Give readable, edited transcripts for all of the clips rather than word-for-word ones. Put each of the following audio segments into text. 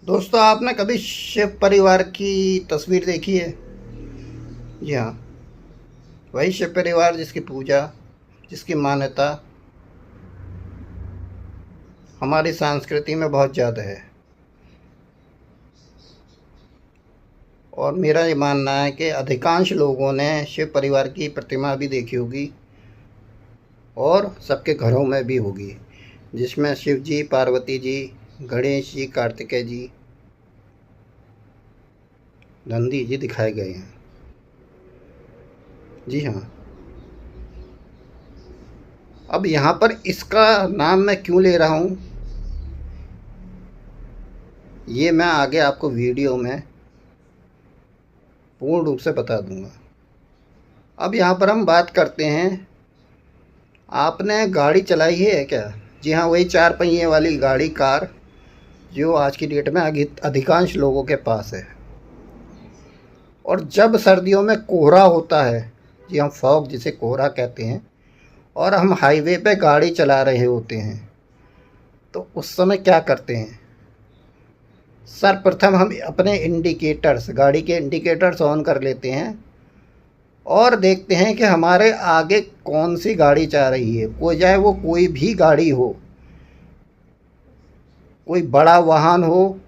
दोस्तों, आपने कभी शिव परिवार की तस्वीर देखी है? जी हाँ, वही शिव परिवार जिसकी पूजा, जिसकी मान्यता हमारी संस्कृति में बहुत ज़्यादा है। और मेरा ये मानना है कि अधिकांश लोगों ने शिव परिवार की प्रतिमा भी देखी होगी और सबके घरों में भी होगी, जिसमें शिव जी, पार्वती जी, गणेश जी, कार्तिकेय जी, नंदी जी दिखाए गए हैं। जी हाँ। अब यहाँ पर इसका नाम मैं क्यों ले रहा हूँ, ये मैं आगे आपको वीडियो में पूर्ण रूप से बता दूंगा। अब यहाँ पर हम बात करते हैं, आपने गाड़ी चलाई है क्या? जी हाँ, वही 4 पहिए वाली गाड़ी, कार, जो आज की डेट में अधिकांश लोगों के पास है। और जब सर्दियों में कोहरा होता है, जी हम फॉग जिसे कोहरा कहते हैं, और हम हाईवे पे गाड़ी चला रहे होते हैं, तो उस समय क्या करते हैं? सर्वप्रथम हम अपने इंडिकेटर्स, गाड़ी के इंडिकेटर्स ऑन कर लेते हैं और देखते हैं कि हमारे आगे कौन सी गाड़ी जा रही है। कोई चाहे वो कोई भी गाड़ी हो, कोई बड़ा वाहन हो,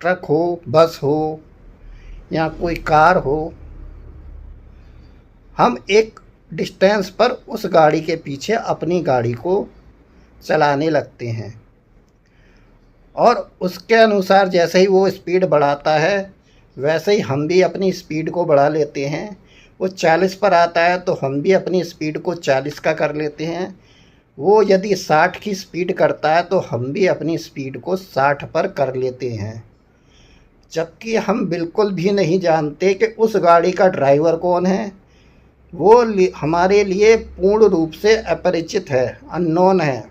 ट्रक हो, बस हो या कोई कार हो, हम एक डिस्टेंस पर उस गाड़ी के पीछे अपनी गाड़ी को चलाने लगते हैं। और उसके अनुसार जैसे ही वो स्पीड बढ़ाता है, वैसे ही हम भी अपनी स्पीड को बढ़ा लेते हैं। वो 40 पर आता है तो हम भी अपनी स्पीड को 40 का कर लेते हैं। वो यदि 60 की स्पीड करता है तो हम भी अपनी स्पीड को 60 पर कर लेते हैं, जबकि हम बिल्कुल भी नहीं जानते कि उस गाड़ी का ड्राइवर कौन है। वो हमारे लिए पूर्ण रूप से अपरिचित है, अननोन है।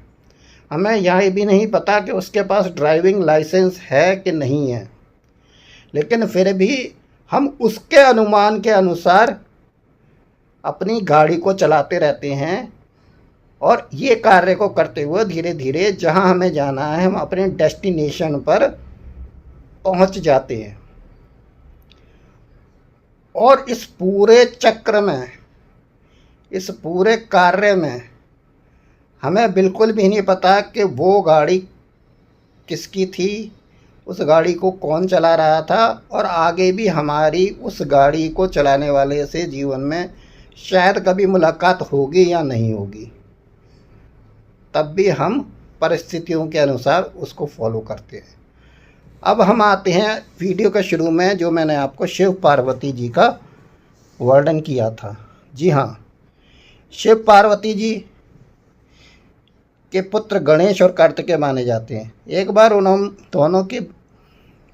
हमें यह भी नहीं पता कि उसके पास ड्राइविंग लाइसेंस है कि नहीं है, लेकिन फिर भी हम उसके अनुमान के अनुसार अपनी गाड़ी को चलाते रहते हैं। और ये कार्य को करते हुए धीरे धीरे जहां हमें जाना है, हम अपने डेस्टिनेशन पर पहुंच जाते हैं। और इस पूरे चक्र में, इस पूरे कार्य में हमें बिल्कुल भी नहीं पता कि वो गाड़ी किसकी थी, उस गाड़ी को कौन चला रहा था, और आगे भी हमारी उस गाड़ी को चलाने वाले से जीवन में शायद कभी मुलाकात होगी या नहीं होगी। तब भी हम परिस्थितियों के अनुसार उसको फॉलो करते हैं। अब हम आते हैं वीडियो के शुरू में, जो मैंने आपको शिव पार्वती जी का वर्णन किया था। जी हाँ, शिव पार्वती जी के पुत्र गणेश और कार्तिकेय माने जाते हैं। एक बार उन दोनों के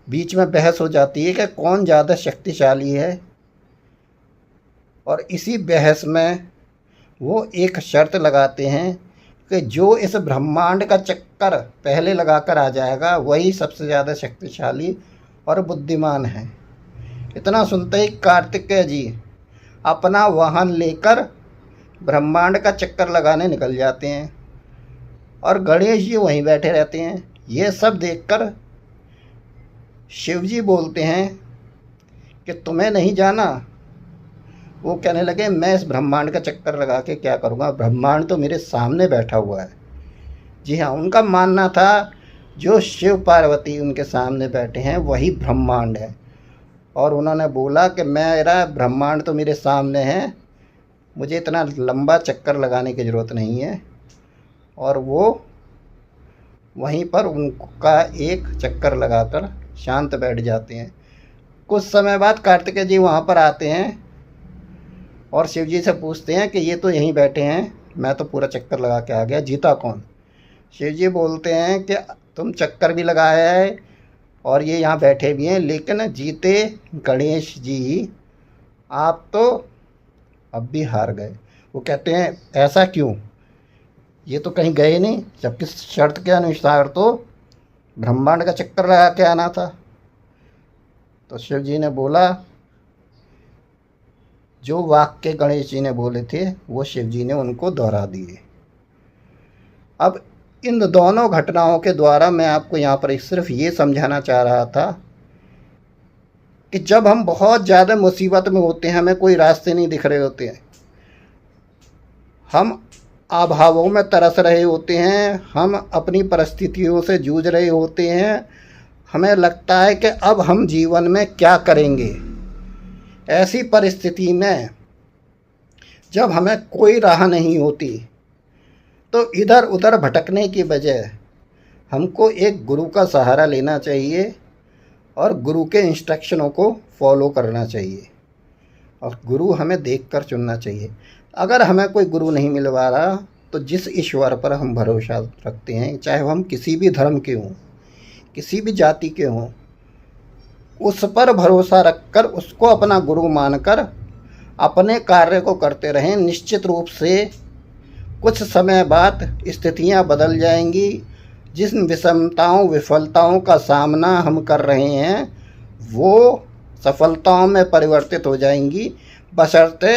बीच में बहस हो जाती है कि कौन ज़्यादा शक्तिशाली है, और इसी बहस में वो एक शर्त लगाते हैं कि जो इस ब्रह्मांड का चक्कर पहले लगाकर आ जाएगा वही सबसे ज़्यादा शक्तिशाली और बुद्धिमान है। इतना सुनते ही कार्तिकेय जी अपना वाहन लेकर ब्रह्मांड का चक्कर लगाने निकल जाते हैं और गणेश जी वहीं बैठे रहते हैं। ये सब देखकर शिव जी बोलते हैं कि तुम्हें नहीं जाना? वो कहने लगे, मैं इस ब्रह्मांड का चक्कर लगा के क्या करूँगा, ब्रह्मांड तो मेरे सामने बैठा हुआ है। जी हाँ, उनका मानना था जो शिव पार्वती उनके सामने बैठे हैं वही ब्रह्मांड है। और उन्होंने बोला कि मेरा ब्रह्मांड तो मेरे सामने है, मुझे इतना लंबा चक्कर लगाने की ज़रूरत नहीं है। और वो वहीं पर उनका एक चक्कर लगाकर शांत बैठ जाते हैं। कुछ समय बाद कार्तिकेय जी वहाँ पर आते हैं और शिव जी से पूछते हैं कि ये तो यहीं बैठे हैं, मैं तो पूरा चक्कर लगा के आ गया, जीता कौन? शिव जी बोलते हैं कि तुम चक्कर भी लगाया है और ये यहाँ बैठे भी हैं, लेकिन जीते गणेश जी, आप तो अब भी हार गए। वो कहते हैं, ऐसा क्यों? ये तो कहीं गए नहीं, जबकि शर्त के अनुसार तो ब्रह्मांड का चक्कर लगा के आना था। तो शिव जी ने बोला, जो वाक्य गणेश जी ने बोले थे वो शिव जी ने उनको दोहरा दिए। अब इन दोनों घटनाओं के द्वारा मैं आपको यहाँ पर सिर्फ ये समझाना चाह रहा था कि जब हम बहुत ज़्यादा मुसीबत में होते हैं, हमें कोई रास्ते नहीं दिख रहे होते हैं, हम अभावों में तरस रहे होते हैं, हम अपनी परिस्थितियों से जूझ रहे होते हैं, हमें लगता है कि अब हम जीवन में क्या करेंगे। ऐसी परिस्थिति में जब हमें कोई राह नहीं होती तो इधर उधर भटकने की बजाय हमको एक गुरु का सहारा लेना चाहिए और गुरु के इंस्ट्रक्शनों को फॉलो करना चाहिए और गुरु हमें देखकर चुनना चाहिए। अगर हमें कोई गुरु नहीं मिल पा रहा तो जिस ईश्वर पर हम भरोसा रखते हैं, चाहे हम किसी भी धर्म के हों, किसी भी जाति के हों, उस पर भरोसा रखकर उसको अपना गुरु मानकर अपने कार्य को करते रहें। निश्चित रूप से कुछ समय बाद स्थितियां बदल जाएंगी। जिन विषमताओं विफलताओं का सामना हम कर रहे हैं वो सफलताओं में परिवर्तित हो जाएंगी, बशर्ते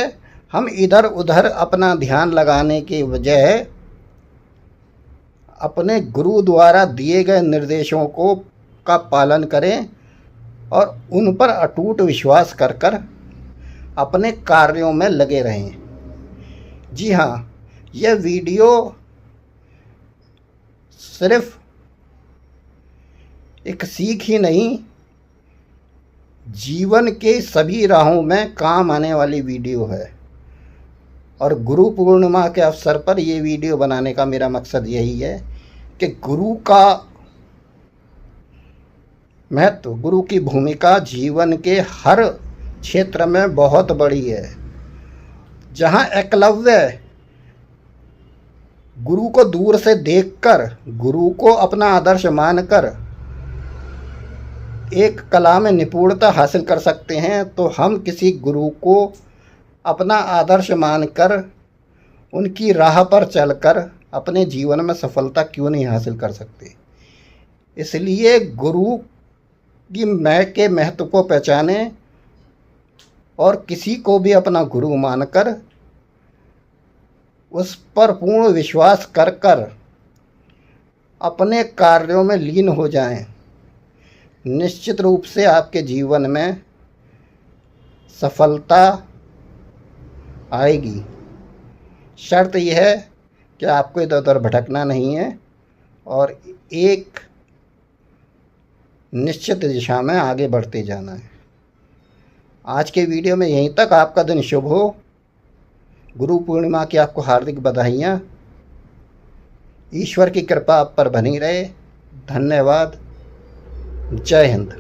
हम इधर उधर अपना ध्यान लगाने के बजाय अपने गुरु द्वारा दिए गए निर्देशों का पालन करें और उन पर अटूट विश्वास कर अपने कार्यों में लगे रहें। जी हाँ, यह वीडियो सिर्फ एक सीख ही नहीं, जीवन के सभी राहों में काम आने वाली वीडियो है और गुरु पूर्णिमा के अवसर पर ये वीडियो बनाने का मेरा मकसद यही है कि गुरु का महत्व, गुरु की भूमिका जीवन के हर क्षेत्र में बहुत बड़ी है। जहाँ एकलव्य गुरु को दूर से देखकर, गुरु को अपना आदर्श मानकर एक कला में निपुणता हासिल कर सकते हैं, तो हम किसी गुरु को अपना आदर्श मानकर उनकी राह पर चलकर अपने जीवन में सफलता क्यों नहीं हासिल कर सकते। इसलिए गुरु की के महत्व को पहचानें और किसी को भी अपना गुरु मानकर उस पर पूर्ण विश्वास कर अपने कार्यों में लीन हो जाएं। निश्चित रूप से आपके जीवन में सफलता आएगी। शर्त यह है कि आपको इधर उधर भटकना नहीं है और एक निश्चित दिशा में आगे बढ़ते जाना है। आज के वीडियो में यहीं तक। आपका दिन शुभ हो। गुरु पूर्णिमा की आपको हार्दिक बधाइयाँ। ईश्वर की कृपा आप पर बनी रहे। धन्यवाद। जय हिंद।